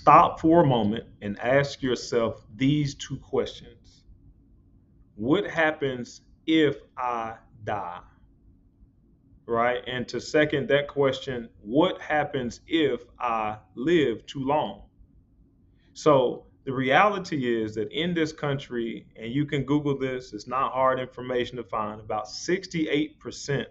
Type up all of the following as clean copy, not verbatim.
Stop for a moment and ask yourself these two questions. What happens if I die? Right? And to second that question, what happens if I live too long? So the reality is that in this country, and you can Google this, it's not hard information to find, about 68%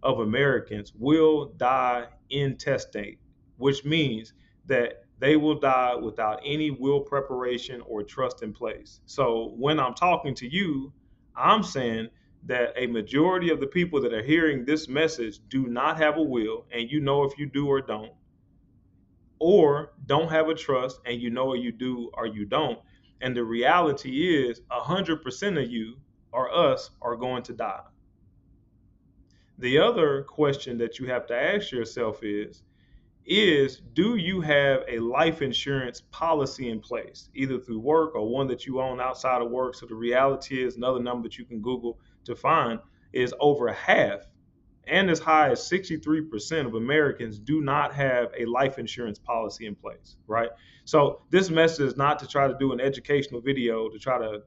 of Americans will die intestate, which means that they will die without any will preparation or trust in place. So when I'm talking to you, I'm saying that a majority of the people that are hearing this message do not have a will, and you know if you do or don't, or don't have a trust and you know or you do or you don't. And the reality is 100% of you or us are going to die. The other question that you have to ask yourself is do you have a life insurance policy in place, either through work or one that you own outside of work? So the reality is, another number that you can Google to find, is over half and as high as 63% of Americans do not have a life insurance policy in place, right? So this message is not to try to do an educational video to try to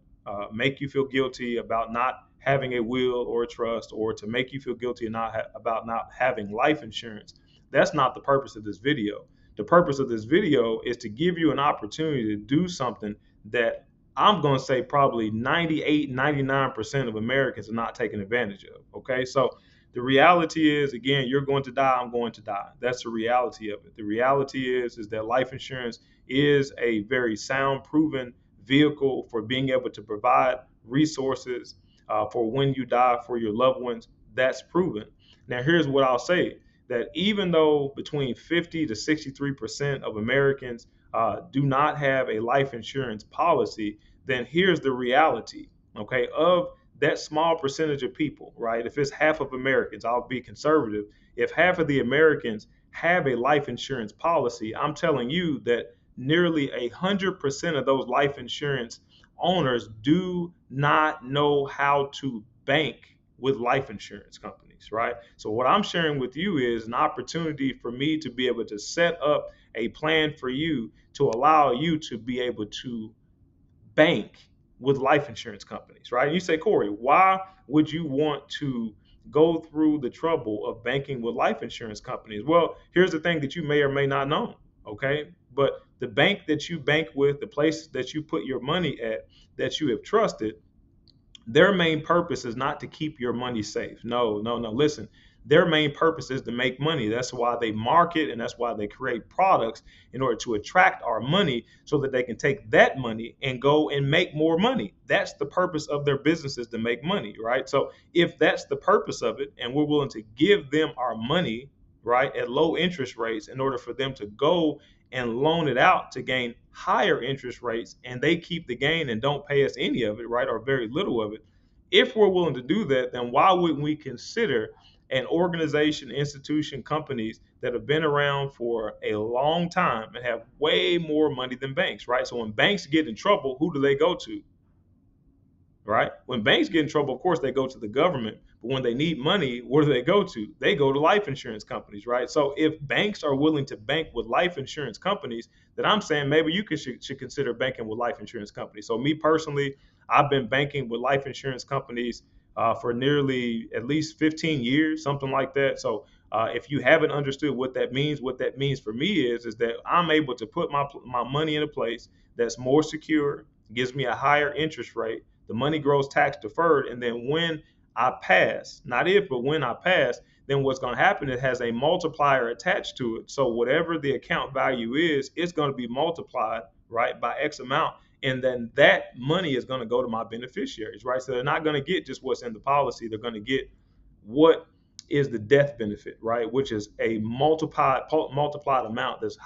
make you feel guilty about not having a will or a trust, or to make you feel guilty about not having life insurance. That's not the purpose of this video. The purpose of this video is to give you an opportunity to do something that I'm going to say probably 98, 99% of Americans are not taking advantage of. Okay. So the reality is, again, you're going to die, I'm going to die. That's the reality of it. The reality is that life insurance is a very sound, proven vehicle for being able to provide resources for when you die for your loved ones. That's proven. Now, here's what I'll say, that even though between 50 to 63% of Americans do not have a life insurance policy, then here's the reality, okay, of that small percentage of people, right? If it's half of Americans, I'll be conservative. If half of the Americans have a life insurance policy, I'm telling you that nearly 100% of those life insurance owners do not know how to bank with life insurance companies, right? So what I'm sharing with you is an opportunity for me to be able to set up a plan for you to allow you to be able to bank with life insurance companies, right? And you say, Corey, why would you want to go through the trouble of banking with life insurance companies? Well, here's the thing that you may or may not know, okay? But the bank that you bank with, the place that you put your money at, that you have trusted, their main purpose is not to keep your money safe. No, no, no. Listen, their main purpose is to make money. That's why they market and that's why they create products in order to attract our money so that they can take that money and go and make more money. That's the purpose of their businesses, to make money, right? So if that's the purpose of it and we're willing to give them our money, right, at low interest rates in order for them to go and loan it out to gain higher interest rates, and they keep the gain and don't pay us any of it, right, or very little of it. If we're willing to do that, then why wouldn't we consider an organization, institution, companies that have been around for a long time and have way more money than banks, right? So when banks get in trouble, who do they go to? Right? When banks get in trouble, of course, they go to the government. But when they need money, where do they go to? They go to life insurance companies, right? So if banks are willing to bank with life insurance companies, then I'm saying maybe you should consider banking with life insurance companies. So me personally, I've been banking with life insurance companies for nearly at least 15 years, something like that. So if you haven't understood what that means for me is that I'm able to put my money in a place that's more secure, gives me a higher interest rate. The money grows tax deferred. And then when I pass, not if, but when I pass, then what's going to happen, it has a multiplier attached to it. So whatever the account value is, it's going to be multiplied, right, by X amount. And then that money is going to go to my beneficiaries, right? So they're not going to get just what's in the policy. They're going to get what is the death benefit, right? Which is a multiplied amount that's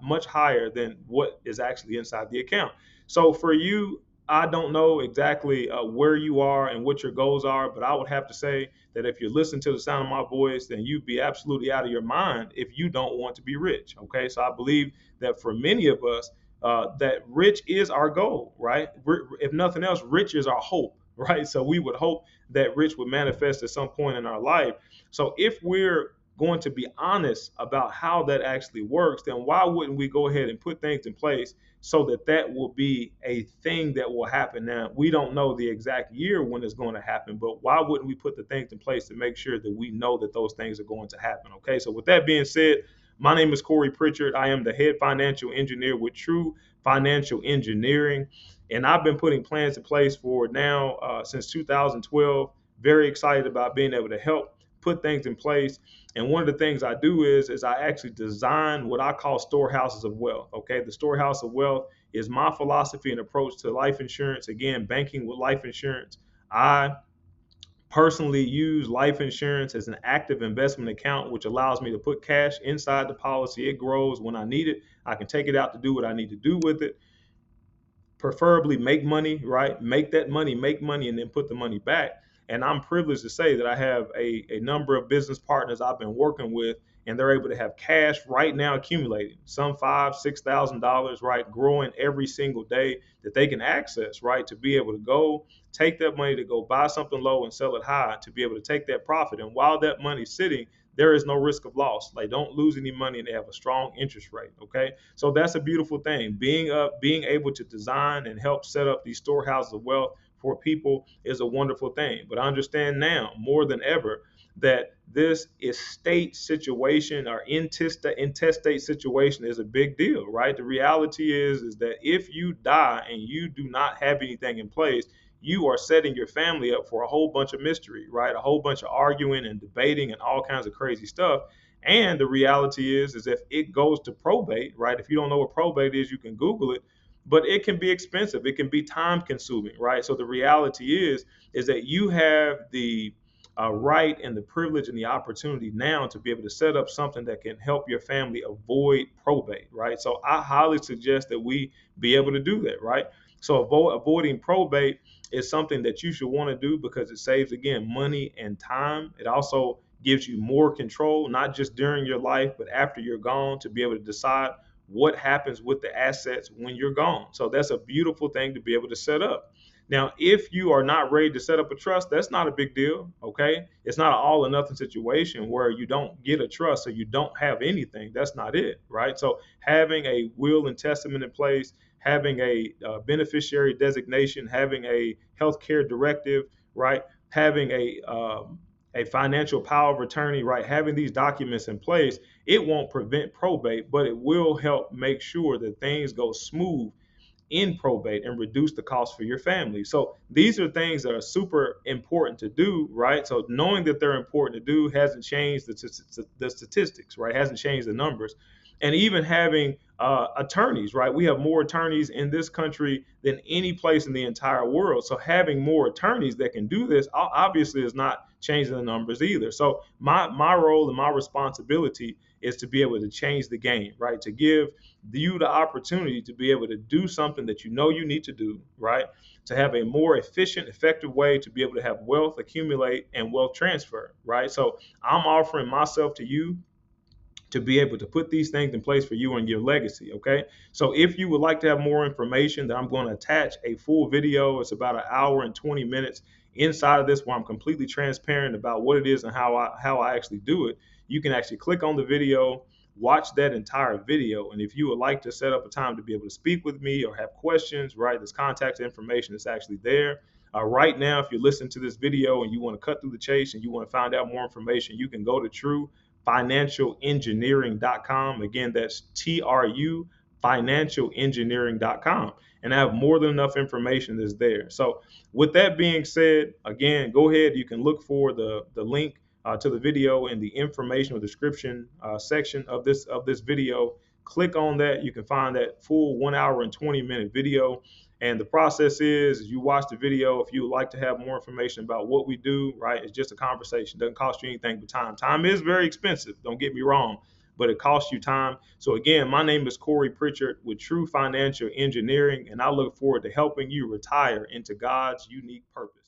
much higher than what is actually inside the account. So for you, I don't know exactly where you are and what your goals are, but I would have to say that if you're listening to the sound of my voice, then you'd be absolutely out of your mind if you don't want to be rich. Okay, so I believe that for many of us, that rich is our goal, right? If nothing else, rich is our hope, right? So we would hope that rich would manifest at some point in our life. So if we're going to be honest about how that actually works, then why wouldn't we go ahead and put things in place so that that will be a thing that will happen? Now, we don't know the exact year when it's going to happen, but why wouldn't we put the things in place to make sure that we know that those things are going to happen? Okay, so with that being said, my name is Corey Pritchard. I am the head financial engineer with True Financial Engineering, and I've been putting plans in place for now since 2012. Very excited about being able to help put things in place. And one of the things I do is I actually design what I call storehouses of wealth. Okay, the storehouse of wealth is my philosophy and approach to life insurance. Again, banking with life insurance. I personally use life insurance as an active investment account, which allows me to put cash inside the policy. It grows when I need it. I can take it out to do what I need to do with it, preferably make money, right? Make money, and then put the money back. And I'm privileged to say that I have a number of business partners I've been working with, and they're able to have cash right now accumulating, some $5,000, $6,000, right, growing every single day that they can access, right, to be able to go take that money to go buy something low and sell it high, to be able to take that profit. And while that money's sitting, there is no risk of loss. They don't lose any money, and they have a strong interest rate. Okay, so that's a beautiful thing. Being able to design and help set up these storehouses of wealth for people is a wonderful thing. But I understand now more than ever that this estate situation or intestate situation is a big deal, right? The reality is that if you die and you do not have anything in place, you are setting your family up for a whole bunch of mystery, right? A whole bunch of arguing and debating and all kinds of crazy stuff. And the reality is if it goes to probate, right? If you don't know what probate is, you can Google it, but it can be expensive. It can be time consuming, right? So the reality is that you have the right and the privilege and the opportunity now to be able to set up something that can help your family avoid probate, right? So I highly suggest that we be able to do that, right? So avoiding probate is something that you should want to do because it saves, again, money and time. It also gives you more control, not just during your life, but after you're gone, to be able to decide what happens with the assets when you're gone. So that's a beautiful thing to be able to set up. Now, if you are not ready to set up a trust, that's not a big deal. Okay. It's not an all or nothing situation where you don't get a trust, so you don't have anything. That's not it. Right. So having a will and testament in place, having a beneficiary designation, having a healthcare directive, right, having a financial power of attorney, right, having these documents in place, it won't prevent probate, but it will help make sure that things go smooth in probate and reduce the cost for your family. So these are things that are super important to do, right? So knowing that they're important to do hasn't changed the statistics, right? Hasn't changed the numbers. And even having attorneys, right? We have more attorneys in this country than any place in the entire world. So having more attorneys that can do this obviously is not changing the numbers either. So my role and my responsibility is to be able to change the game, right? To give you the opportunity to be able to do something that you know you need to do, right? To have a more efficient, effective way to be able to have wealth accumulate and wealth transfer, right? So I'm offering myself to you to be able to put these things in place for you and your legacy. Okay. So if you would like to have more information, then I'm going to attach a full video. It's about an hour and 20 minutes inside of this where I'm completely transparent about what it is and how I actually do it. You can actually click on the video, watch that entire video. And if you would like to set up a time to be able to speak with me or have questions, right, this contact information is actually there. Right now, if you listen to this video and you want to cut through the chase and you want to find out more information, you can go to TRuFinancialengineering.com. Again, that's TRuFinancialengineering.com. And I have more than enough information that's there. So with that being said, again, go ahead. You can look for the link to the video in the information or description section of this video. Click on that. You can find that full 1 hour and 20-minute video. And the process is you watch the video. If you would like to have more information about what we do, right, it's just a conversation. It doesn't cost you anything but time. Time is very expensive. Don't get me wrong, but it costs you time. So again, my name is Corey Pritchard with True Financial Engineering, and I look forward to helping you retire into God's unique purpose.